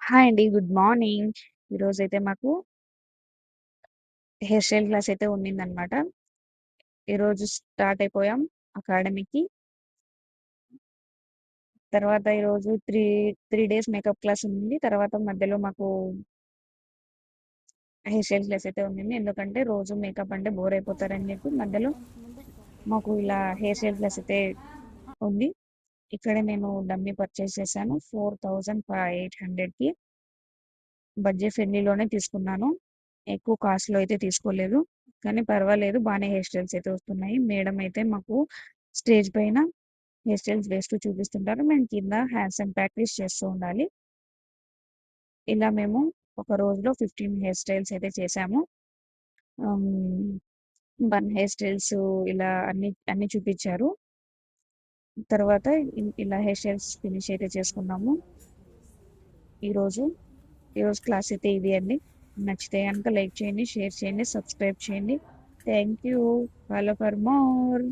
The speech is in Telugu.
హాయ్ అండి. Good morning. ఈరోజైతే మాకు హెయిర్ స్టైల్ క్లాస్ అయితే ఉండిందనమాట. ఈరోజు స్టార్ట్ అయిపోయాం అకాడమీకి. తర్వాత ఈరోజు 3 డేస్ మేకప్ క్లాస్ ఉంది. తర్వాత మధ్యలో మాకు హెయిర్ స్టైల్ క్లాస్ అయితే ఉండింది. ఎందుకంటే రోజు మేకప్ అంటే బోర్ అయిపోతారని చెప్పి మధ్యలో మాకు ఇలా హెయిర్ స్టైల్ క్లాస్ అయితే ఉంది. ఇక్కడ నేను డమ్మీ పర్చేస్ చేశాను 4800కి. బడ్జెట్ ఫ్రెండ్లీలోనే తీసుకున్నాను. ఎక్కువ కాస్ట్‌లో అయితే తీసుకోలేదు. కానీ పర్వాలేదు, బానే హెయిర్ స్టైల్స్ అయితే వస్తున్నాయి. మేడం అయితే మాకు స్టేజ్ పైన హెయిర్ స్టైల్స్ వేస్తూ చూపిస్తుంటారు. మేము కింద హ్యాండ్స్ అండ్ ప్రాక్టీస్ చేస్తూ ఉండాలి. ఇలా మేము ఒక రోజులో 15 హెయిర్ స్టైల్స్ అయితే చేశాము. బన్ హెయిర్ స్టైల్స్ ఇలా అన్ని చూపించారు. తర్వాత ఇలా హెయిర్ స్టైల్స్ ఫినిష్ అయితే చేసుకున్నాము. ఈరోజు ఈరోజు క్లాస్ అయితే ఇది అండి. నచ్చితే కనుక లైక్ చేయండి, షేర్ చేయండి, సబ్స్క్రైబ్ చేయండి. Thank you. Follow for more.